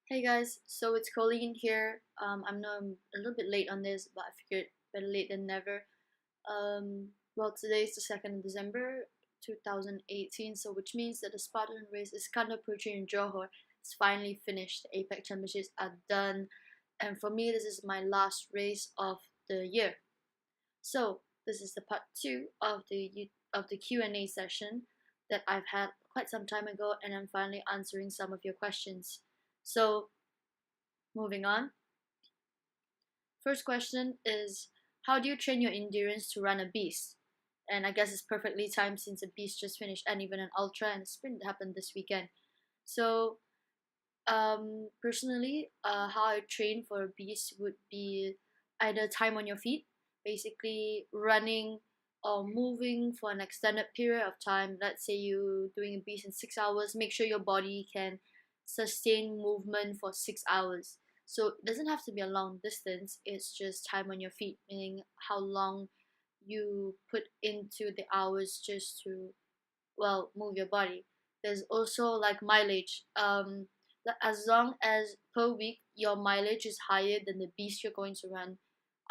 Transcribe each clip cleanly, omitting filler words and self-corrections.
Hey guys, so it's Colleen here. I know I'm a little bit late on this, but I figured better late than never. Today is the 2nd of December 2018, so which means that the Spartan race is kind of approaching in Johor. It's finally finished. The APEC championships are done, and for me, this is my last race of the year. So this is the part two of the Q&A session that I've had quite some time ago, and I'm finally answering some of your questions. So moving on. First question is, how do you train your endurance to run a beast? And I guess it's perfectly timed since a beast just finished and even an ultra and a sprint happened this weekend. So personally, how I train for a beast would be either time on your feet, basically running or moving for an extended period of time. Let's say you're doing a beast in 6 hours, make sure your body can sustain movement for 6 hours. So it doesn't have to be a long distance, it's just time on your feet, meaning how long you put into the hours just to, well, move your body. There's also like mileage. As long as per week your mileage is higher than the beast you're going to run,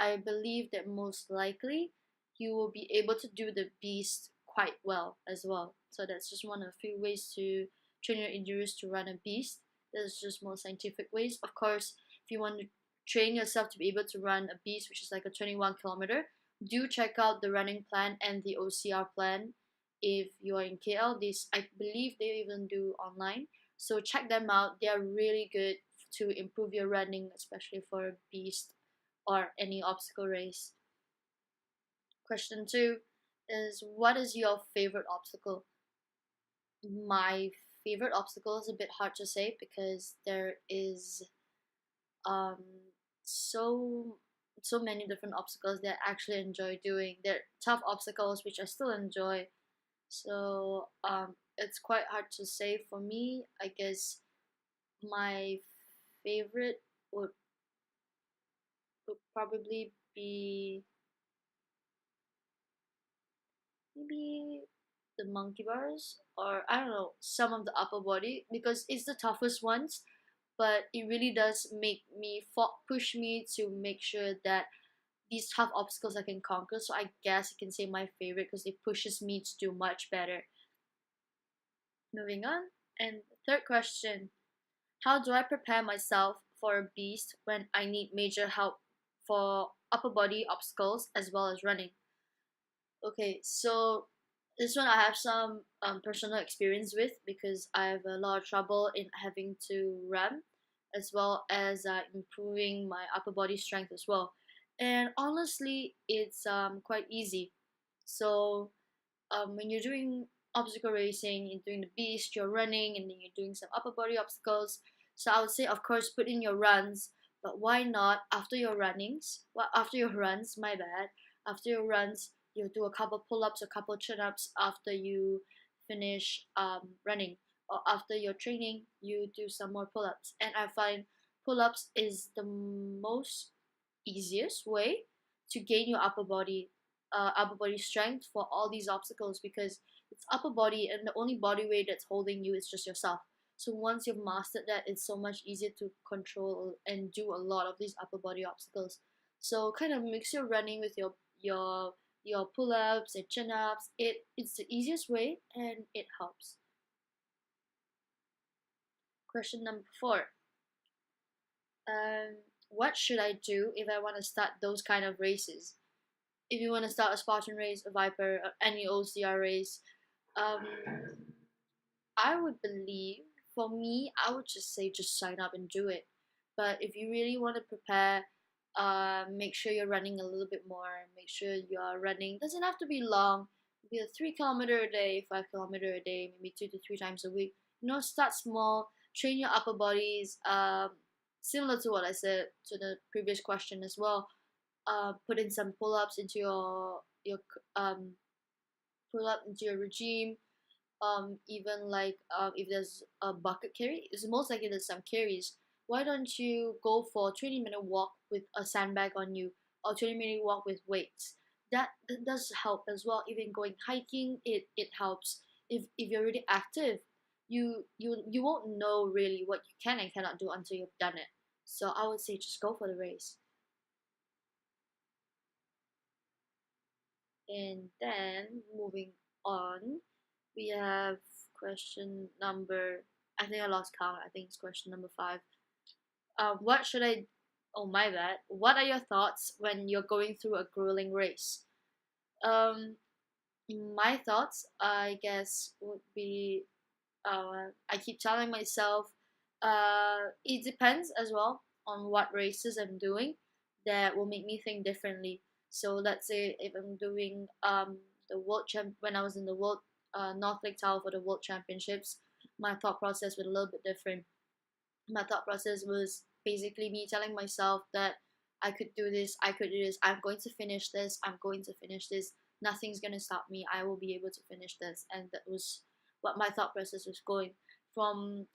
I believe that most likely you will be able to do the beast quite well as well. So that's just one of a few ways to train your endurance to run a beast. There's just more scientific ways. Of course, if you want to train yourself to be able to run a beast, which is like a 21 kilometer, do check out the running plan and the OCR plan. If you are in KL, this I believe they even do online. So check them out. They are really good to improve your running, especially for a beast or any obstacle race. Question two is, what is your favorite obstacle? My favorite obstacle is a bit hard to say because there is um so so many different obstacles that I actually enjoy doing. They're tough obstacles which I still enjoy. So it's quite hard to say for me. I guess my favorite would, would probably be maybe the monkey bars, or I don't know, some of the upper body, because it's the toughest ones, but it really does make me push me to make sure that these tough obstacles I can conquer. So I guess I can say my favorite because it pushes me to do much better. Moving on. And third question, how do I prepare myself for a beast when I need major help for upper body obstacles as well as running? Okay, so this one I have some personal experience with because I have a lot of trouble in having to run as well as improving my upper body strength as well. And honestly, it's quite easy. So when you're doing obstacle racing, you're doing the beast, you're running, and then you're doing some upper body obstacles. So I would say, of course, put in your runs, but why not after your runnings? Well, after your runs, my bad. After your runs, you do a couple pull-ups, a couple chin-ups after you finish running, or after your training, you do some more pull-ups. And I find pull-ups is the most easiest way to gain your upper body strength for all these obstacles because it's upper body and the only body weight that's holding you is just yourself. So once you've mastered that, it's so much easier to control and do a lot of these upper body obstacles. So kind of mix your running with your pull-ups and chin-ups. It's the easiest way and it helps. Question number four. What should I do if I want to start those kind of races? If you want to start a Spartan race, a Viper, or any OCR race, um, I would believe, for me, I would just say just sign up and do it. But if you really want to prepare, make sure you're running a little bit more. Make sure you are running. Doesn't have to be long. Maybe a 3 kilometer a day, 5 kilometer a day, maybe 2 to 3 times a week. Start small. Train your upper bodies. Similar to what I said to the previous question as well. Put in some pull-ups into your um pull up into your regime. Even like if there's a bucket carry, it's most likely there's some carries. Why don't you go for a 20-minute walk with a sandbag on you, or 20-minute walk with weights? That does help as well. Even going hiking, it helps. If you're really active, you won't know really what you can and cannot do until you've done it. So I would say just go for the race. And then moving on, we have question number, I think I lost count. I think it's question number 5. What should I? Oh my bad. What are your thoughts when you're going through a grueling race? Um, my thoughts, I guess, would be I keep telling myself, it depends as well on what races I'm doing that will make me think differently. So let's say if I'm doing the world champ when I was in the world North Lake Tower for the world championships, my thought process was a little bit different. My thought process was basically me telling myself that I could do this, I could do this, I'm going to finish this, I'm going to finish this, nothing's going to stop me, I will be able to finish this. And that was what my thought process was going from.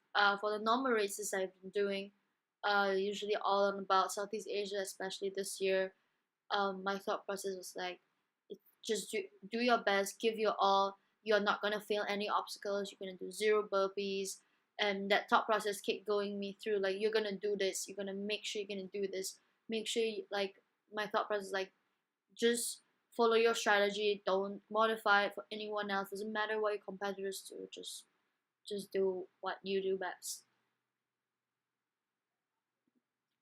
For the normal races I've been doing, usually all on about Southeast Asia, especially this year, my thought process was like, just do your best, give your all. You're not gonna fail any obstacles. You're gonna do 0 burpees, and that thought process kept going me through. Like, you're gonna do this. You're gonna make sure you're gonna do this. Make sure you, like, my thought process, like, just follow your strategy. Don't modify it for anyone else. Doesn't matter what your competitors do. Just do what you do best.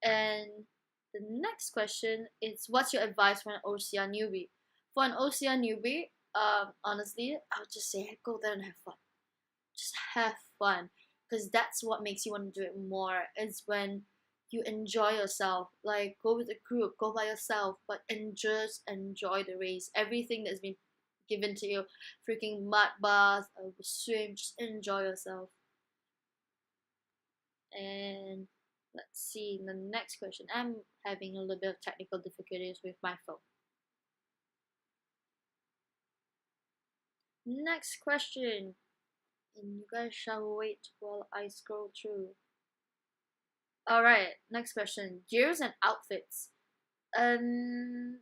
And the next question is, what's your advice for an OCR newbie? For an OCR newbie, honestly, I would just say go there and have fun. Just have fun, because that's what makes you want to do it more. It's when you enjoy yourself. Like, go with a group, go by yourself, but just enjoy the race. Everything that's been given to you, freaking mud bath, swim, just enjoy yourself. And let's see the next question. I'm having a little bit of technical difficulties with my phone. Next question. And you guys shall wait while I scroll through. Alright, next question. Gears and outfits. Um,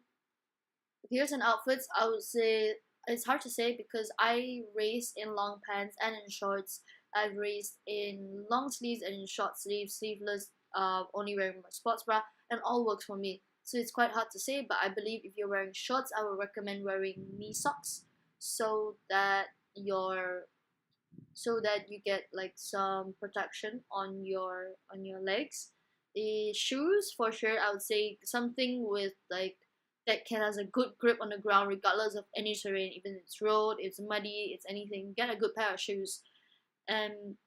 Gears and outfits, I would say it's hard to say because I race in long pants and in shorts. I've raced in long sleeves and in short sleeves, sleeveless, only wearing my sports bra, and all works for me. So it's quite hard to say, but I believe if you're wearing shorts, I would recommend wearing knee socks so that your so that you get like some protection on your legs. The shoes, for sure, I would say something with like that can has a good grip on the ground regardless of any terrain, even if it's road, it's muddy, it's anything. Get a good pair of shoes. And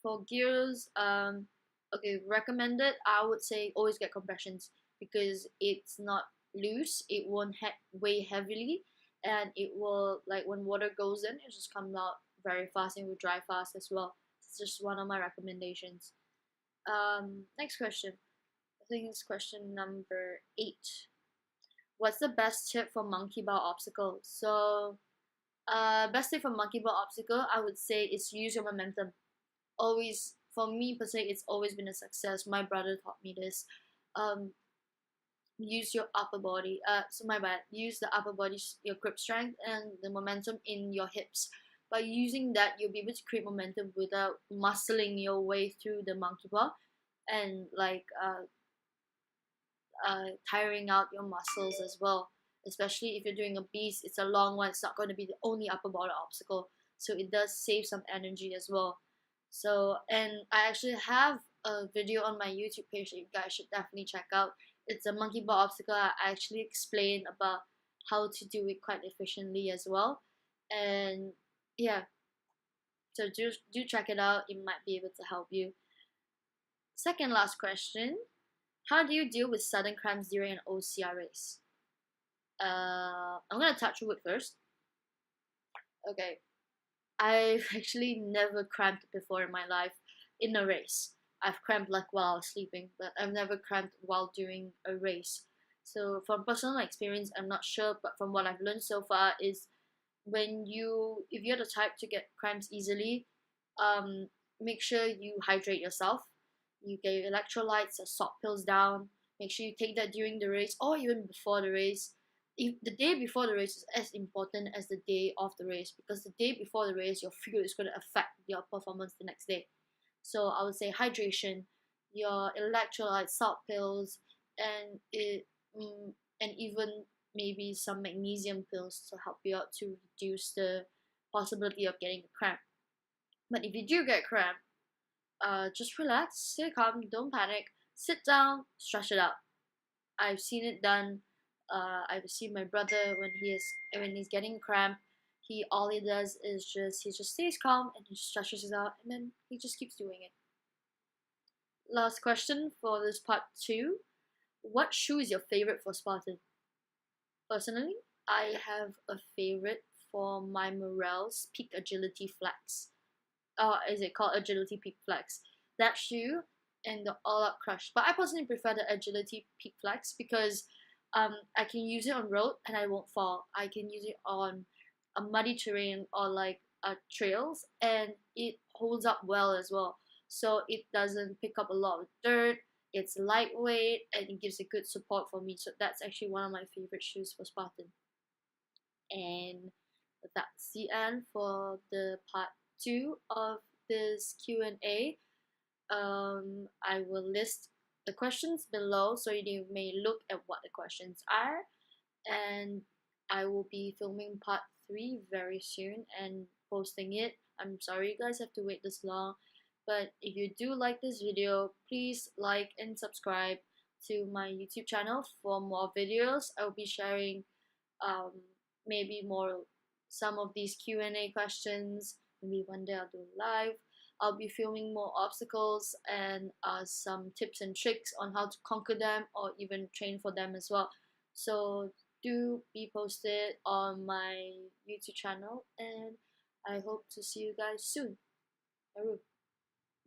for gears, okay, recommended, I would say always get compressions because it's not loose, it won't weigh heavily, and it will, like, when water goes in, it just comes out very fast and will dry fast as well. It's just one of my recommendations. Next question. I think it's question number 8. What's the best tip for monkey bar obstacle? So, best tip for monkey bar obstacle, I would say, is use your momentum. Always, for me personally, it's always been a success. My brother taught me this. Um, use your upper body. So my bad. Use the upper body, your grip strength, and the momentum in your hips. By using that, you'll be able to create momentum without muscling your way through the monkey bar, and like tiring out your muscles as well. Especially if you're doing a beast, it's a long one. It's not going to be the only upper body obstacle, so it does save some energy as well. So, and I actually have a video on my YouTube page that you guys should definitely check out. It's a monkey bar obstacle. I actually explain about how to do it quite efficiently as well. And yeah, so do check it out. It might be able to help you. Second last question. How do you deal with sudden cramps during an OCR race? I'm gonna touch wood first. Okay, I've actually never cramped before in my life in a race. I've cramped like while I was sleeping, but I've never cramped while doing a race. So from personal experience, I'm not sure, but from what I've learned so far is if you're the type to get cramps easily, make sure you hydrate yourself. You get your electrolytes, your salt pills down. Make sure you take that during the race or even before the race. if the day before the race is as important as the day of the race, because the day before the race your fuel is going to affect your performance the next day. So I would say hydration, your electrolyte salt pills, and and even maybe some magnesium pills to help you out to reduce the possibility of getting a cramp. But if you do get cramp, just relax, stay calm, don't panic, sit down, stretch it out. I've seen it done. I've seen my brother when he's getting cramp. All he does is he just stays calm and he stretches it out, and then he just keeps doing it. Last question for this part 2. What shoe is your favorite for Spartan? Personally, I have a favorite for my Morel's Peak Agility Flex. Is it called Agility Peak Flex? That shoe and the All Out Crush. But I personally prefer the Agility Peak Flex because I can use it on road and I won't fall. I can use it on a muddy terrain or like trails, and it holds up well as well. So it doesn't pick up a lot of dirt. It's lightweight and it gives a good support for me. So that's actually one of my favorite shoes for Spartan. And that's the end for the part 2 of this Q&A. I will list the questions below so you may look at what the questions are, and I will be filming part 3 very soon and posting it. I'm sorry you guys have to wait this long, but if you do like this video, please like and subscribe to my YouTube channel for more videos. I'll be sharing maybe more some of these Q&A questions. Maybe one day I'll do live. I'll be filming more obstacles and some tips and tricks on how to conquer them or even train for them as well. So do be posted on my YouTube channel, and I hope to see you guys soon. Aru.